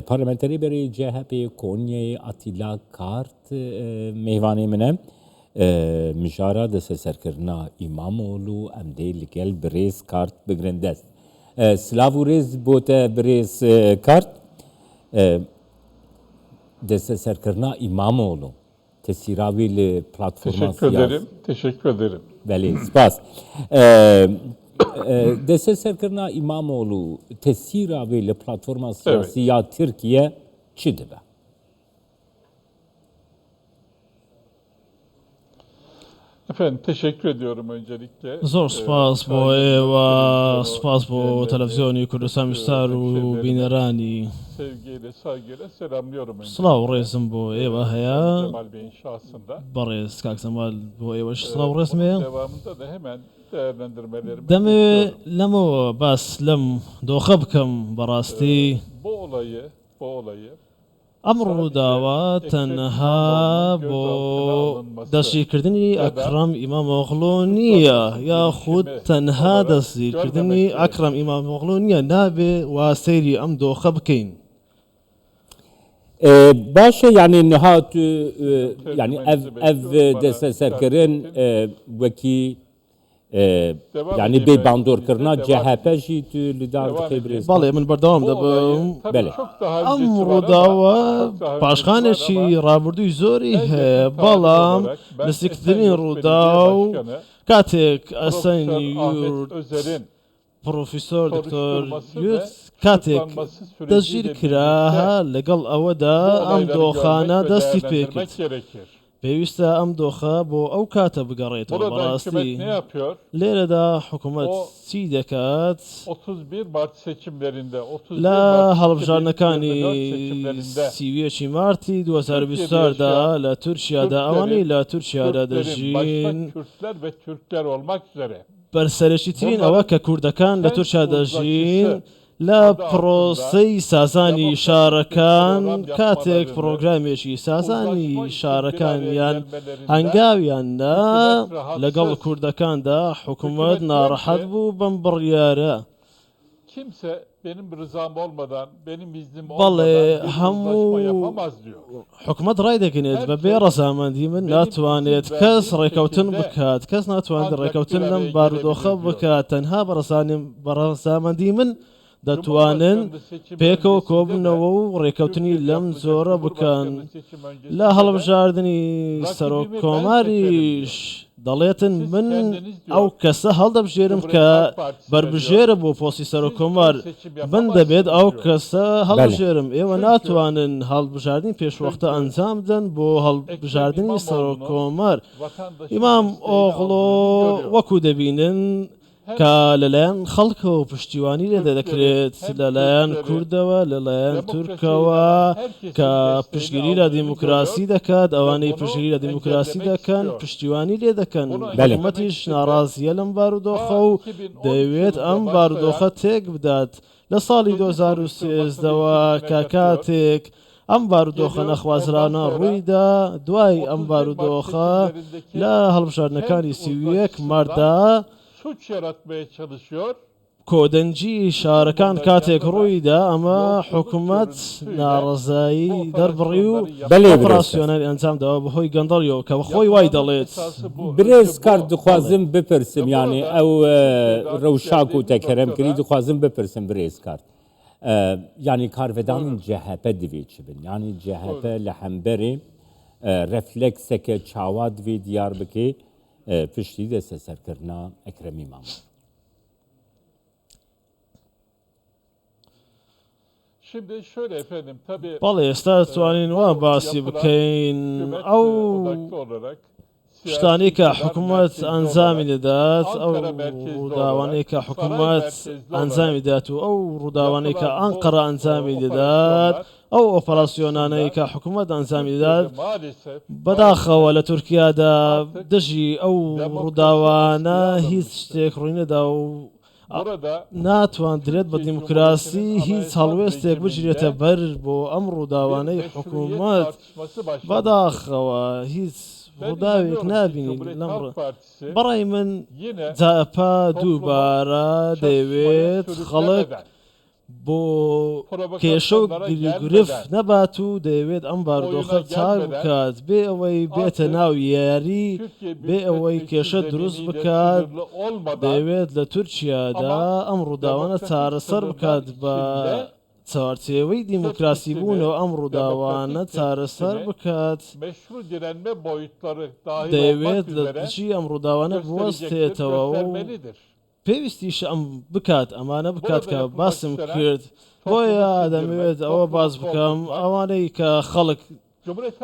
پارلمانتری بری CHP Konya'yı Atilla Kart meyvane mine مجارا دست سرکرنا İmamoğlu em de ligel برز kart bigrindes. Slavu rez bote برز kart dest serkirna İmamoğlu tesiravi platforma siyasi. Teşekkür ederim. Veli, spas. Dest serkirna İmamoğlu tesiravi platforma siyasi ya Türkiye çi dibe? Efendim teşekkür ediyorum öncelikle. زۆر سپاس بۆ ئێوە سپاس بۆ تەلەڤیزیۆنی کوردستان ویستار و بینەرانی Sevgiyle, saygıyla selamlıyorum. سڵاو ڕێزم بۆ ئێوە هەیە Cemal Bey'in şahsında. بەڕێز کاک جەمال بۆ ئێوەش سڵاو ڕێزم هەیە Devamında da hemen değerlendirmelerimi دەمەوێت istiyorum. لەمەوە باس لەم دۆخە بکەم بەڕاستی Bu olayı ئەم ڕووداوە تەنها بۆ دەستگیرکردنی ئەکرەم ئیمامۆغڵۆ نییە یاخود تەنها دەستگیرکردنی ئەکرەم ئیمامۆغڵۆ نییە نابێ وا سەیری ئەم دۆخە بکەین باشه yani nihat yani ev deste serkirin veki yani bê bandorkirina CHP jî tu li dar dixê birêz. بەڵێ من بەردەوام دەبم Belê. ئەم ڕووداوە پاشخانێکی ڕابردووی زۆری هەیە بەڵام دەستگیرکردنی ڕووداو کاتێک ئەسەنی پرۆفیسۆر دکتۆر یوت کاتێک دەستگیر کراها لەگەڵ ئەوەدا ئەم دۆخانە دەستی پێکرد پێویستە ئەم دۆخە بۆ ئەو کاتە بگەڕێتەوە بەڕاستی لێرەدا حکوومەت چی دەکات 31 Mart seçimlerinde لە هەڵبژارنەکانی سیویەکی مارتی 2024دا لە تورکیادا ئەوانەی لە تورکیادا دەژین Kürtler ve Türkler olmak üzere بەرسەرەکیترین ئەوە کە کوردەکان لە تورکیا دەژین لە پرۆسەی سازانی شارەکان کاتێک پرۆگرامێکی سازانی شارەکانیان هەنگاویاندا لەگەڵ کوردەکاندا حکوومەت ناڕەحەت bû بەم بڕیارە kimse benim rızam olmadan benim iznim بەڵێ olmadan bir هەموو uzlaşma yapamaz diyor. حکوومەت ڕای دەگەنێت بەبێ ڕەزامەندی من ناتوانێت کەس ڕێکەوتن بکات کەس ناتوانێت ڕێکەوتن لەم بارودۆخە بکات تەنها بەڕەزامەندی من دەتوانن پێکەوە کۆبوونەوە و ڕێکەوتنی لەم زۆرە بکەن لە هەڵبژاردننی سەرۆک کۆماریش دەڵێتن من ئەو کەسە هەڵدەبژێرم کە بربژێرە بۆ پۆستی سەرۆک کۆمار من دەبێت ئەو کەسە هەڵبژێرم ئێوە ناتوانن هەڵبژاردننی پێشوەختە ئەنجام بدەن بۆ هەڵبژاردننی سەرۆک کۆمار ئیمام ئۆغڵۆ وەکو دەبینن کە لەلایەن خەڵکەوە پشتیوانی لێ دەکرێت لەلایەن کوردەوە لەلایەن تورکەوە کە پشتگیری لە دیموکراسی دەکات ئەوانەی پشتگیری لە دیموکراسی دەکەن پشتیوانی لێ دەکەن حکوومەتیش ناڕازیە لەم بارودۆخە و دەیەوێت ئەم بارودۆخە تێک بدات لە ساڵی 2013ەوە کە کاتێک ئەم بارودۆخە نەخوازرانە ڕوویدا دوای ئەم بارودۆخە لە هەڵبژاردنەکانی 31 ماردا Suç yaratmaya çalışıyor. کۆدەنجی شارەکان کاتێک ڕوویدا ئەمە حکوومەت ناڕزایی دەربڕی و ئۆپراسیۆنەری ئەنجامداوە بەهۆی گەندەڵیەوە کە بەخۆی وای دەڵێت برێز کار دخوازم بپرسم yani ew rewşak û tekerem kirî dixwazim bipirsim birêz kar yani karvedanên CHP divê çi bin yani CHP li hemberê reflekseke çawa divê diyar bike piştî deste serkirina Ekrem İmamoğlu. Şimdi şöyle efendim tabii بەڵێ ئێستا توانین وا باسی بکەین ئەو شتانی کە حکوومەت ئەنجامی دەدات ئەو ڕووداوانەی کە حکوومەت ئەنجامی دەدات و ئەو ڕووداوانەی کە ئەنقەرە ئەنجامی دەدات ئەو ئۆپەراسیۆنانەی کە حکوومەت ئەنجامی دەدات بەداخەوە لە تورکیادا دژی ئەو ڕووداوانە هیچ شتێک ڕووی نەدا و ناتوانرێت بە دیموکراسی هیچ هەڵوێستێک بژرێتە بەر بۆ ئەم ڕووداوانەی حکوومەت بەداخەوە هیچ ڕووداوێک نبینین لەم بەڕای من جاپا دووبارە دەیەوێت خەڵک بۆ کێشە و گرف نەبات و دەیەوێت ئەم بارودۆخە چاک بکات بێ ئەوەی بێتە ناو یاری بێ ئەوەی کێشە دروست بکات دەیەوێت لە تورکیادا ئەم ڕووداوانە چارەسەر بکات بە چوارچێوەی دیموکراسی بوونەوە ئەم ڕووداوانە چارەسەر بکات دەیەوێت لە دژی ئەم ڕووداوانە بوەستێتەوە و پێویستیش ئەم بکات ئەمانە بکات کە باسم کرد بۆیە دەمەوێت ئەوە باز بکەم ئەوانەی کە خەڵک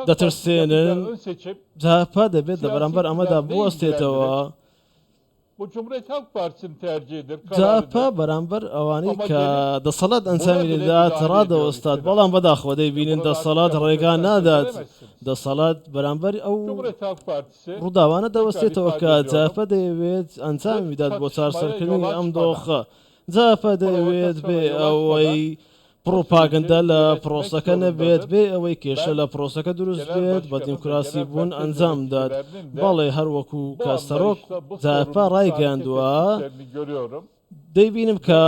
دەترسێنن جاپا دەبێت لە بەرامبەر ئەمەدا بوەستێتەوە جاپا بەرامبەر ئەوانەی کە دەسەڵات ئەنجامی دەدات ڕادەوەستات بەڵام بەداخەوە دەیبینن دەسەڵات ڕێگا نادات دەسەڵات بەرامبەر ئەو ڕووداوانە دەوەستێتەوە کە جاپا دەیەوێت ئەنجامی بدات بۆ چارەسەرکردنی ئەم دۆخە جاپا دەیەوێت بێ ئەوەی پرۆپاگەندە لە پرۆسەکە نەبێت بێ ئەوەی کێشە لە پرۆسەکە دروست بێت بە دیموکراسی بوون ئەنجام داد بەڵێ هەروەکو کاستەرۆک جاپا ڕایگەاندووە دەیبینم کە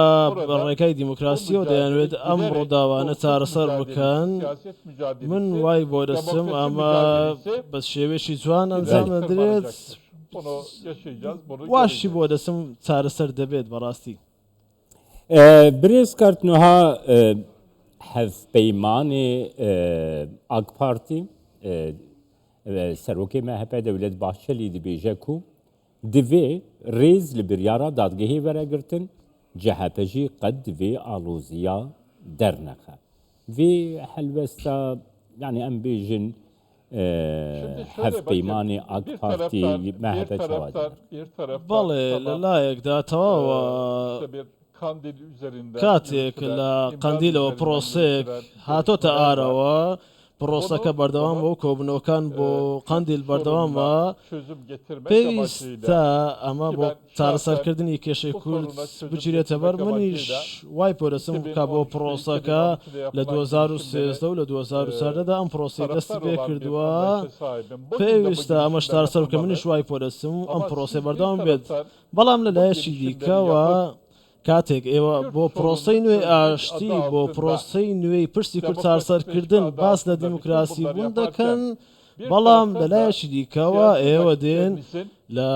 بەڕێگای دیموکراسیەوە دەیانوێت ئەم ڕووداوانە چارەسەر بکەن من وای بۆ دەستم ئەمە بە شێوێکی جوان ئەنجام دەدرێت واشی بۆ دەستم چارەسەر دەبێت بەڕاستی برێز کردنها هەفپەیمانی ئاگ پارتی سەرۆکێ MHP دەولەت باشچەلی دەبێژە و divê rêz li biryara dadgehê veregirtin CHP jî qed divê alûziya dernexe vê helwesta yani em bêjin hevpeymanê AK Partî MHP çawa بەڵێ لەلایەکدا تەواوە کاتێک لە قەندیلەوە پرۆسێک هاتۆتە ئارەوە پرۆسەکە بەردەوامە و کۆبنەوەکان بۆ قەندیل بەردەوامە پێویستە ئەمە بۆ چارەسەرکردنی کێشەی کورد بگیرێتە بەر منیش وای پۆرەسم بکە بۆ پرۆسەکە لە 2013 و لە 2014دا ئەم پرۆسی دەستی پێ کردووە پێویستە ئەمەش چارەسەر بکە منیش وای پۆرەسم ئەم پرۆسێ بەردەوام بێت بەڵام لەلایەکی دیکەوە کاتێک ئێوە بۆ پرۆسەی نوێ ئاشتی بۆ پرۆسەی نوێی پشتی کورد چارەسەرکردن باس لە دیموکراسی بوون دەکەن بەڵام لەلایەکی دیکەوە ئێوە دێن لە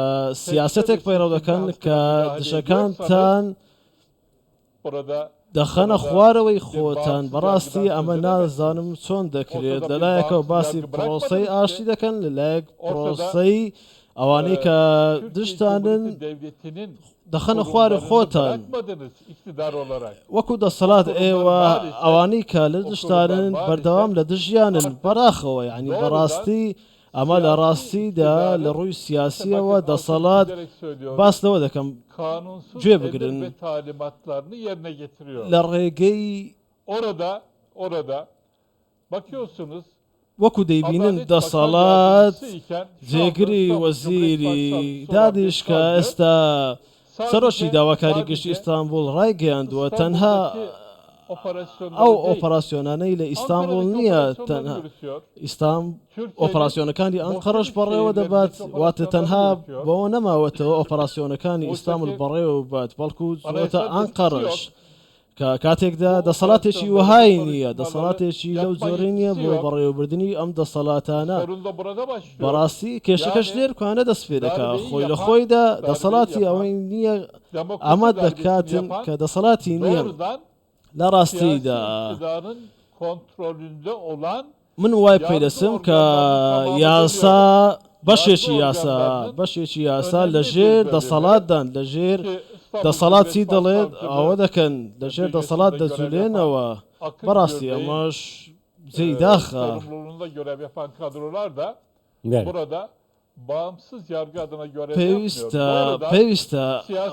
سیاسەتێک پەیڕەو دەکەن کە دشەکانتان دەخەنە خوارەوەی خۆتان بەڕاستی ئەمە نازانم چۆن دەکرێت لەلایەکەوە باسی پرۆسەی ئاشتی دەکەن لەلایەک پرۆسەی ئەوانەی کە دشتانن دەخەنە خوارە خۆتان وەکو دەسەڵات ئێوە ئەوانەی کە لە دشتانن بەردەوام لە دژیانن بەراخەوە یعنی بەڕاستی ئەمە لە ڕاستیدا لە ڕووی سیاسیەوە دەسەڵات باسەوە دەکەم گوێ بگرن لە ڕێگەی وەکو دەیبینن دەسەڵات جێگری وەزیری دادیش کە ئێستا سەرۆکی داواکاری گشتی ئیستانبول ڕایگەیاندووە تەنها ئەو ئۆپەراسیۆنانەی لە ئیستانبول نییە تەنها ئۆپەراسیۆنەکانی ئەنقەرەش بەڕێوە دەبات واتە تەنها بەوە نەماوەتەوە ئۆپەراسیۆنەکانی ئیستانبول بەڕێوە بات بەڵکو زۆرتە ئەنقەرەش کە کاتێکدا دەسەڵاتێکی وهای نییە دەسەڵاتێکی لەو جۆرەی نییە بۆ بەڕێوەبردننی ئەم دەسەڵاتانە بەڕاستی کێشەکەش لێرکوانە دەست پێ دەکا خۆی لە خۆیدا دەسەڵاتی ئەوەی نییە ئەمە دەکاتن کە دەسەڵاتی نییە لە ڕاستیدا من وای پێدەسم کە یاسا بەشێکی یاسا لە ژێر دەسەڵاتدان لە ژێر دەسەڵات چی دەڵێت ئەوە دەکەن لەژێر دەسەڵات دەجولێنەوە بەڕاستی ئەمەش جێی داخە پێویستە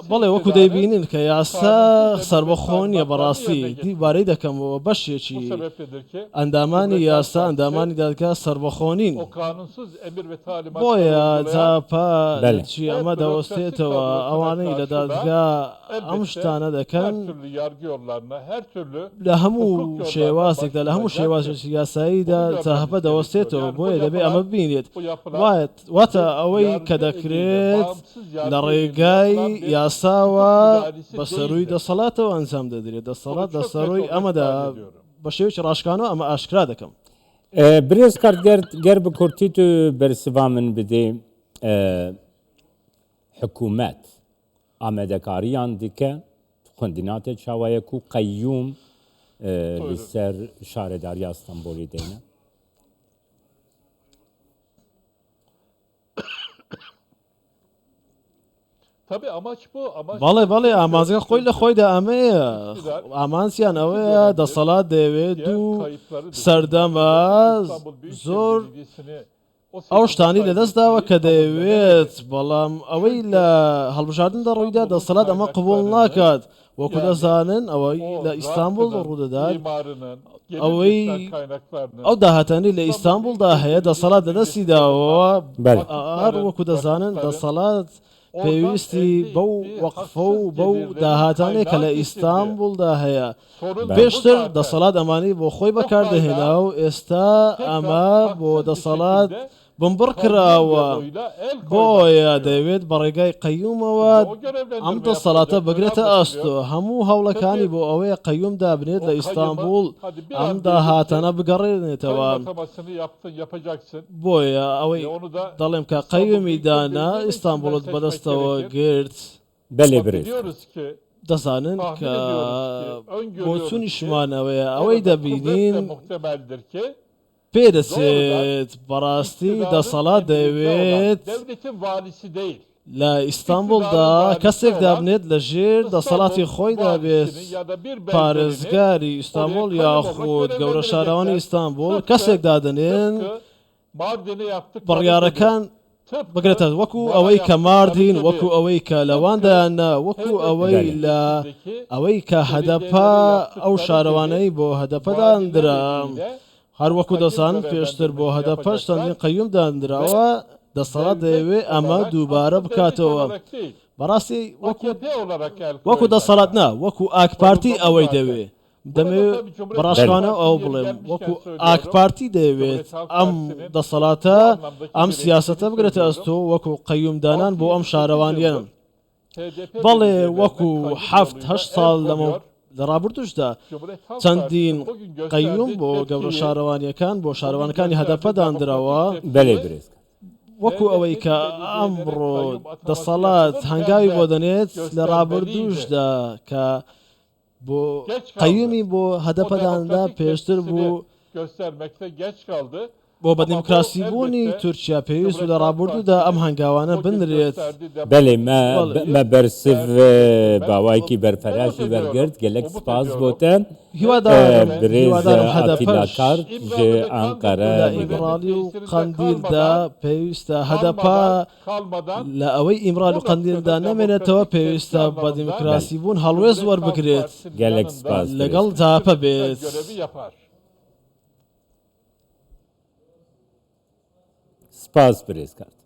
بەڵێ وەکو دەیبینین کە یاسا سربەخۆنیە بەڕاستی دیبارەی دەکەمەوە بەشێکی ئەندامانی یاسا ئەندامانی دادگا سربەخۆنین بۆیە جاپا چی ئەمە دەوەستێتەوە ئەوانەی لە دادگا ئەم شتانە دەکەن لە هەموو شێوازێکدا لە هەموو شێوازێکی یاساییدا جاپا دەوەستێتەوە بۆیە دەبێ ئەمە ببینێت واتە کەواتە ئەوەی کە دەکرێت لە ڕێگای یاساوە بە سەروی دەسەڵاتەوە ئەنجام دەدرێت دەسەڵات لە سەروی ئەمەدا بە شێوەیەکی ڕاشکانەوە ئەمە ئاشکرا دەکەم برێز کارت گەر بکورتیت و بەرسوا من بدێ حکوومەت ئامادەکاریان دیکە خوندناتە چاوایەک و قەیوم لەسەر شارەداری ئەستەمبۆلی دێنە Tabii amaç bu. Amaç بەڵێ ئامانزگە خۆی لە خۆیدا ئەمەیە ئامانسیان ئەوەیە دەسەڵات دەوێت و سەردەمە زۆر ئەو شتانی لەدەستداوە کە دەیەوێت بەڵام ئەوەی لە هەڵبژاردندا ڕوویدا دەسەڵات ئەمە قبول ناکات وەکو دەزانن ئەوەی لە ئیستانبول ڕوودەدات ئەوەی ئەو داهاتانی لە ئیستانبولدا هەیە دەسەڵات لەدەستیداوە هەر وەکو دەزانن دەسەڵات پێویستی بەو وەقفە و بەو داهاتانێک کە لە ئیستانبولدا هەیە پێشتر دەسەڵات ئەمانی بۆ خۆی بەکاردەهێنا و ئێستا ئەمە بۆ دەسەڵات بمبڕ کراوە بۆیە دەوێت بە ڕێگای قەیومەوە ئەم دەسەڵاتە بگرێتە ئەستۆ هەموو هەوڵەکانی بۆ ئەوەیە قەیوم دابنێت لە ئیستانبول ئەم داهاتانە بگەڕێنێتەوە بۆیە ئەوەی دەڵێم کە قەیومی دانا ئیستانبولت بەدەستەوە گرت بەلێ برێت دەزانن کە بۆ چونیشمانەوەیە ئەوەی دەبینین پێدەچێت بەڕاستی دەسەڵات دەوێت لە ئیستانبولدا کەسێک دابنێت لە ژێر دەسەڵاتی خۆی دەبێت پارێزگاری ئیستانبول یاخود گەورە شارەوانی ئیستانبول کەسێک دادنێن بڕیارەکان بگرێتە وەکو ئەوەی کە ماردین وەکو ئەوەی کە لەواندایاننا وەکو ئەوەی لە ئەوەی کە هەدەپا ئەو شارەوانەی بۆ هەدەپەدانرا هەروەکو دەزان پێشتر بۆ هەدەپەش چەندین قەیوم دانراوە دەسەڵات دەیەوێت ئەمە دووبارە بکاتەوە بەڕاستی وەکو دەسەڵات نا وەکو ئاکپارتی ئەوەی دەوێت دەمەوێت بەڕاشکانە ئەو بڵێم وەکو ئاکپارتی دەوێت ئەم دەسەڵاتە ئەم سیاسەتە بگرێتە ئەستۆ وەکو قەیومدانان بۆ ئەم شارەوانیان بەڵێ وەکو 7-8 ساڵ لەمە لە ڕابردوشدا چەندین قەیوم بۆ گەورە شارەوانیەکان بۆ شارەوانەکانی هەدەپەدانراوە بەلێ برێت وەکو ئەوەی کە ئەمڕۆ دەسەڵات هەنگاوی بۆ دەنێت لە ڕابردوشدا کە بۆ قەیومی بۆ هەدەپەداندا پێشتر بوو بۆ بە دیموکراسی بوونی تورکیا پێویست و لە ڕابردوودا ئەم هەنگاوانە بنرێت بەێ مە بەرسف باوایکی بەرپەراشی بەرگرت گەلک سپاس بۆتە برێزاتیلاکار ئەنقەرە ئیمرالی و قەندیلدا پێویستە هەدەپا لە ئەوەی ئیمرال و قەندیلدا نەمێنێتەوە پێویستە بە دیموکراسی بوون هەڵوێز وەربگرێت گەلک سپاس لەگەڵ جاپە بێت سپاس برێز کارت